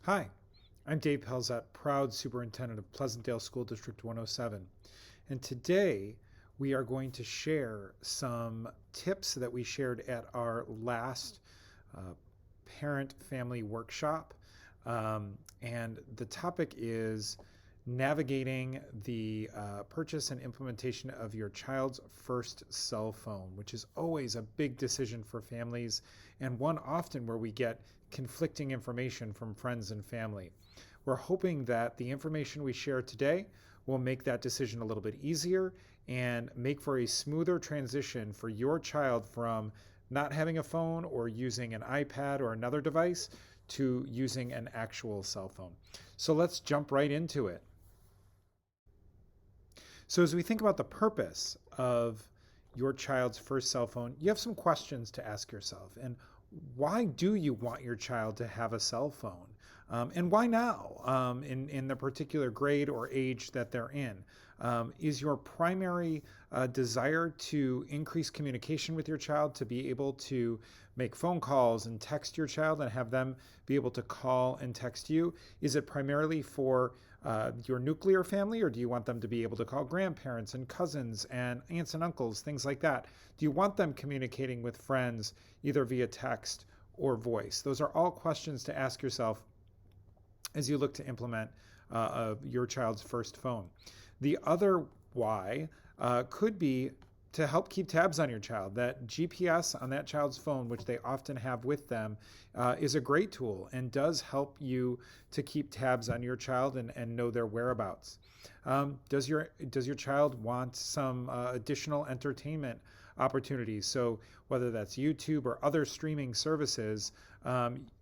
Hi, I'm Dave Pelzat, proud superintendent of Pleasantdale School District 107. And today we are going to share some tips that we shared at our last uh, parent family workshop. And the topic is navigating the purchase and implementation of your child's first cell phone, which is always a big decision for families and one often where we get conflicting information from friends and family. We're hoping that the information we share today will make that decision a little bit easier and make for a smoother transition for your child from not having a phone or using an iPad or another device to using an actual cell phone. So let's jump right into it. So, as we think about the purpose of your child's first cell phone, you have some questions to ask yourself. And why do you want your child to have a cell phone? And why now, in the particular grade or age that they're in? Is your primary desire to increase communication with your child, to be able to make phone calls and text your child and have them be able to call and text you? Is it primarily for your nuclear family, or do you want them to be able to call grandparents and cousins and aunts and uncles, things like that? Do you want them communicating with friends either via text or voice? Those are all questions to ask yourself as you look to implement your child's first phone. The other why could be to help keep tabs on your child. That GPS on that child's phone, which they often have with them, is a great tool and does help you to keep tabs on your child and know their whereabouts. Does your child want some additional entertainment opportunities? So whether that's YouTube or other streaming services,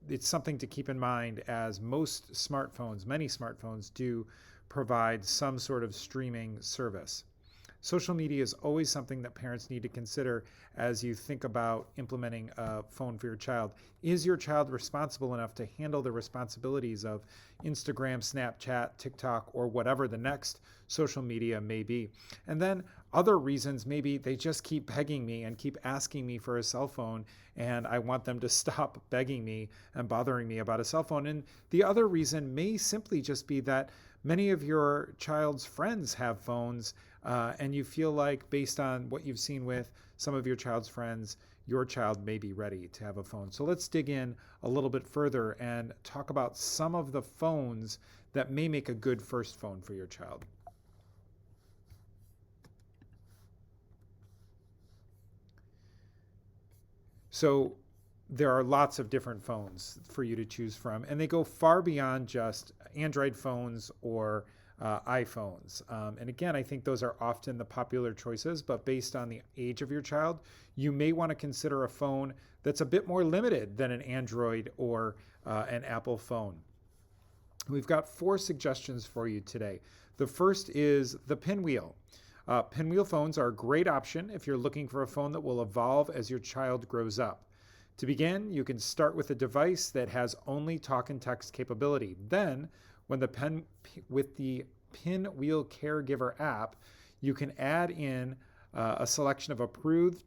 it's something to keep in mind, as many smartphones do provide some sort of streaming service. Social media is always something that parents need to consider as you think about implementing a phone for your child. Is your child responsible enough to handle the responsibilities of Instagram, Snapchat, TikTok, or whatever the next social media may be? And then other reasons, maybe they just keep begging me and keep asking me for a cell phone, and I want them to stop begging me and bothering me about a cell phone. And the other reason may simply just be that many of your child's friends have phones, and you feel like, based on what you've seen with some of your child's friends, your child may be ready to have a phone. So let's dig in a little bit further and talk about some of the phones that may make a good first phone for your child. So there are lots of different phones for you to choose from, and they go far beyond just Android phones or iPhones. And again, I think those are often the popular choices, but based on the age of your child, you may want to consider a phone that's a bit more limited than an Android or an Apple phone. We've got 4 suggestions for you today. The first is the Pinwheel. Pinwheel phones are a great option if you're looking for a phone that will evolve as your child grows up. To begin, you can start with a device that has only talk and text capability. Then, with the Pinwheel Caregiver app, you can add in a selection of approved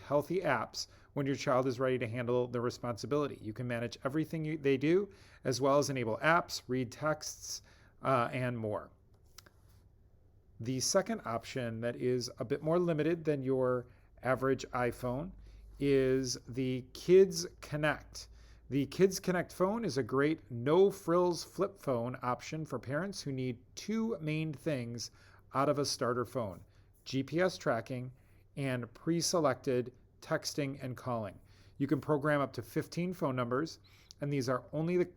healthy apps when your child is ready to handle the responsibility. You can manage everything they do, as well as enable apps, read texts, and more. The second option, that is a bit more limited than your average iPhone, is the Kids Connect. The Kids Connect phone is a great no-frills flip phone option for parents who need 2 main things out of a starter phone: GPS tracking and pre-selected texting and calling. You can program up to 15 phone numbers, and these are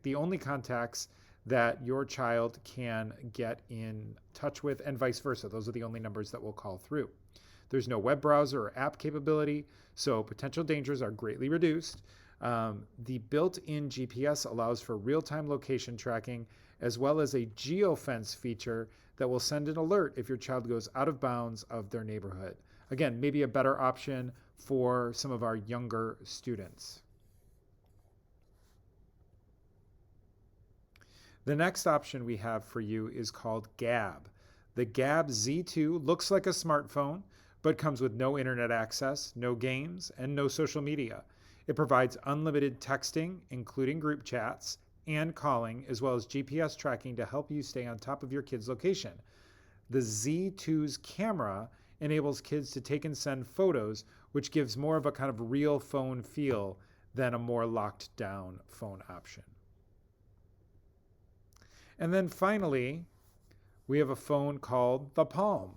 the only contacts that your child can get in touch with, and vice versa. Those are the only numbers that will call through. There's no web browser or app capability, so potential dangers are greatly reduced. The built-in GPS allows for real-time location tracking, as well as a geofence feature that will send an alert if your child goes out of bounds of their neighborhood. Again, maybe a better option for some of our younger students. The next option we have for you is called Gab. The Gab Z2 looks like a smartphone, but comes with no internet access, no games, and no social media. It provides unlimited texting, including group chats, and calling, as well as GPS tracking to help you stay on top of your kid's location. The Z2's camera enables kids to take and send photos, which gives more of a kind of real phone feel than a more locked down phone option. And then finally, we have a phone called the Palm.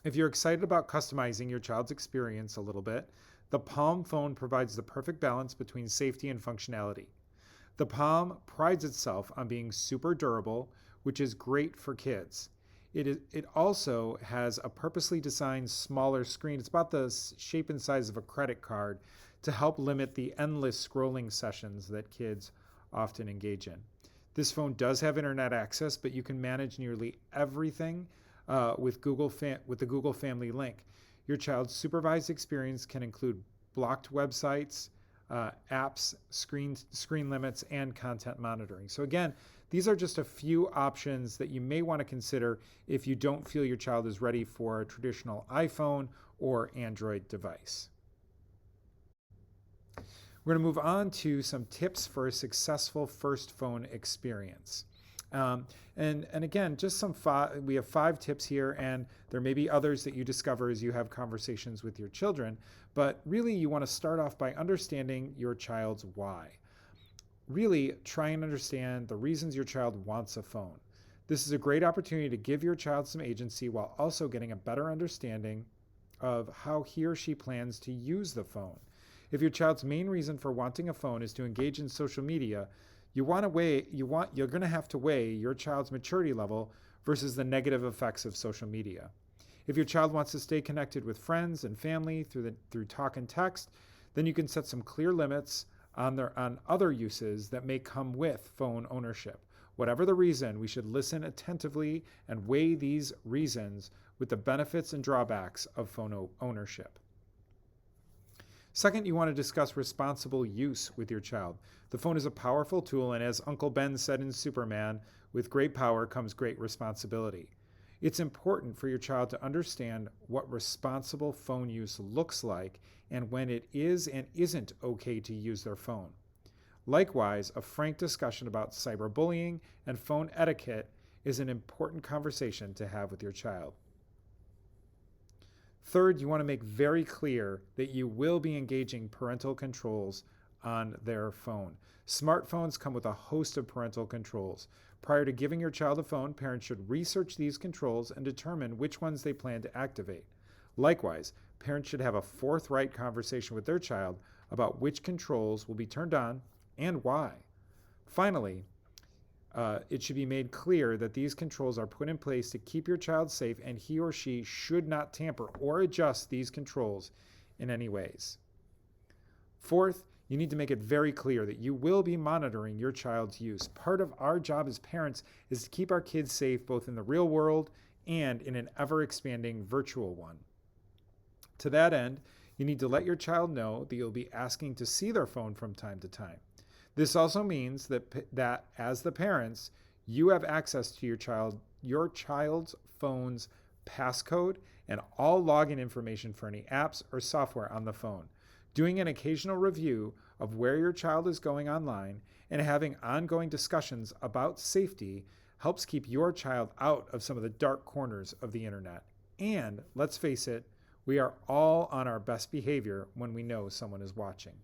If you're excited about customizing your child's experience a little bit, the Palm phone provides the perfect balance between safety and functionality. The Palm prides itself on being super durable, which is great for kids. It also has a purposely designed smaller screen. It's about the shape and size of a credit card to help limit the endless scrolling sessions that kids often engage in. This phone does have internet access, but you can manage nearly everything with the Google Family link. Your child's supervised experience can include blocked websites, apps, screen limits, and content monitoring. So again, these are just a few options that you may want to consider if you don't feel your child is ready for a traditional iPhone or Android device. We're going to move on to some tips for a successful first phone experience. And again, just we have 5 tips here, and there may be others that you discover as you have conversations with your children, but really you want to start off by understanding your child's why. Really try and understand the reasons your child wants a phone. This is a great opportunity to give your child some agency while also getting a better understanding of how he or she plans to use the phone. If your child's main reason for wanting a phone is to engage in social media, you're going to have to weigh your child's maturity level versus the negative effects of social media. If your child wants to stay connected with friends and family through talk and text, then you can set some clear limits on other uses that may come with phone ownership. Whatever the reason, we should listen attentively and weigh these reasons with the benefits and drawbacks of phone ownership. Second, you want to discuss responsible use with your child. The phone is a powerful tool, and as Uncle Ben said in Superman, with great power comes great responsibility. It's important for your child to understand what responsible phone use looks like and when it is and isn't okay to use their phone. Likewise, a frank discussion about cyberbullying and phone etiquette is an important conversation to have with your child. Third, you want to make very clear that you will be engaging parental controls on their phone. Smartphones come with a host of parental controls. Prior to giving your child a phone, parents should research these controls and determine which ones they plan to activate. Likewise, parents should have a forthright conversation with their child about which controls will be turned on and why. Finally, it should be made clear that these controls are put in place to keep your child safe, and he or she should not tamper or adjust these controls in any ways. Fourth, you need to make it very clear that you will be monitoring your child's use. Part of our job as parents is to keep our kids safe both in the real world and in an ever-expanding virtual one. To that end, you need to let your child know that you'll be asking to see their phone from time to time. This also means that as the parents, you have access to your child's phone's passcode and all login information for any apps or software on the phone. Doing an occasional review of where your child is going online and having ongoing discussions about safety helps keep your child out of some of the dark corners of the internet. And let's face it, we are all on our best behavior when we know someone is watching.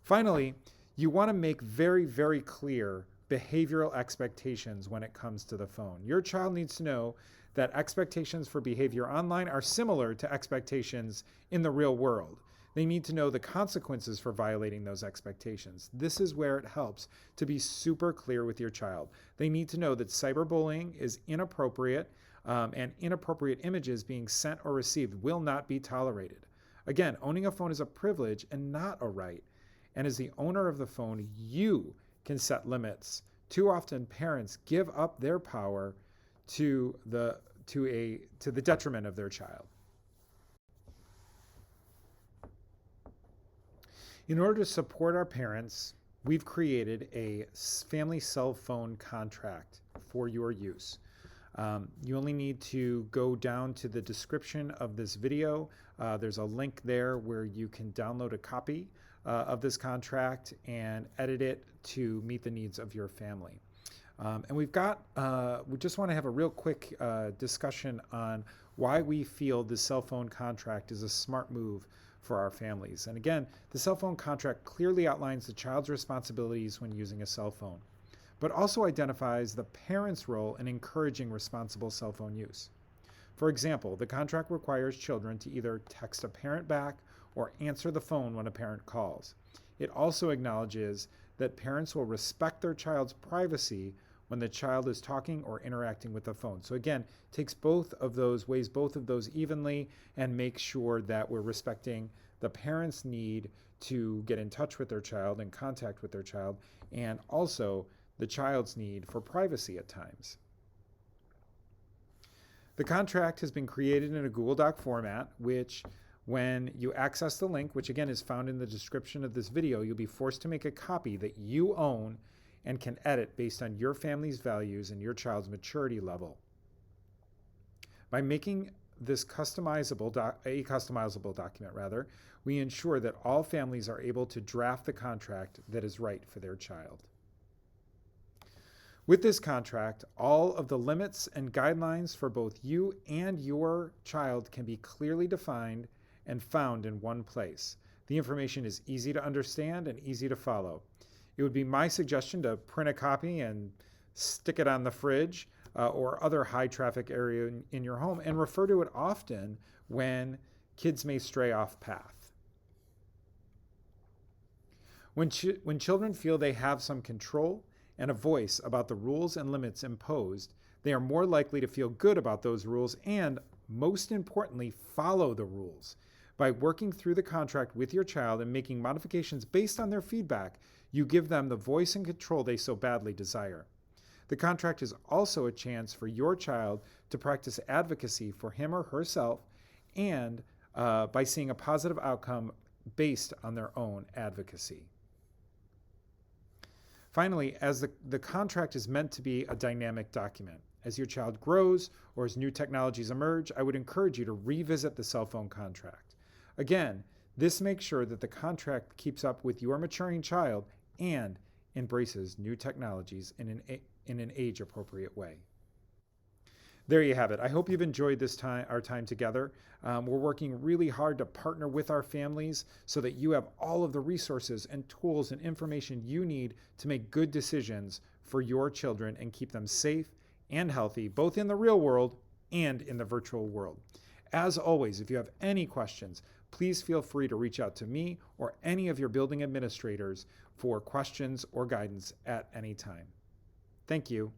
Finally, you want to make very, very clear behavioral expectations when it comes to the phone. Your child needs to know that expectations for behavior online are similar to expectations in the real world. They need to know the consequences for violating those expectations. This is where it helps to be super clear with your child. They need to know that cyberbullying is inappropriate, and inappropriate images being sent or received will not be tolerated. Again, owning a phone is a privilege and not a right. And as the owner of the phone, you can set limits. Too often, parents give up their power to the detriment of their child. In order to support our parents, we've created a family cell phone contract for your use. You only need to go down to the description of this video. There's a link there where you can download a copy of this contract and edit it to meet the needs of your family. And we just want to have a real quick discussion on why we feel the cell phone contract is a smart move for our families. And again, the cell phone contract clearly outlines the child's responsibilities when using a cell phone, but also identifies the parent's role in encouraging responsible cell phone use. For example, the contract requires children to either text a parent back or answer the phone when a parent calls. It also acknowledges that parents will respect their child's privacy when the child is talking or interacting with the phone. So again, takes weighs both of those evenly, and makes sure that we're respecting the parent's need to get in touch with their child and contact with their child, and also the child's need for privacy at times. The contract has been created in a Google Doc format, which when you access the link, which again is found in the description of this video, you'll be forced to make a copy that you own and can edit based on your family's values and your child's maturity level. By making this customizable document, we ensure that all families are able to draft the contract that is right for their child. With this contract, all of the limits and guidelines for both you and your child can be clearly defined and found in one place. The information is easy to understand and easy to follow. It would be my suggestion to print a copy and stick it on the fridge or other high traffic area in your home, and refer to it often when kids may stray off path. When children feel they have some control and a voice about the rules and limits imposed, they are more likely to feel good about those rules and, most importantly, follow the rules. By working through the contract with your child and making modifications based on their feedback, you give them the voice and control they so badly desire. The contract is also a chance for your child to practice advocacy for him or herself, and by seeing a positive outcome based on their own advocacy. Finally, as the contract is meant to be a dynamic document, as your child grows or as new technologies emerge, I would encourage you to revisit the cell phone contract. Again, this makes sure that the contract keeps up with your maturing child and embraces new technologies in an age-appropriate way. There you have it. I hope you've enjoyed our time together. We're working really hard to partner with our families so that you have all of the resources and tools and information you need to make good decisions for your children and keep them safe and healthy, both in the real world and in the virtual world. As always, if you have any questions, please feel free to reach out to me or any of your building administrators for questions or guidance at any time. Thank you.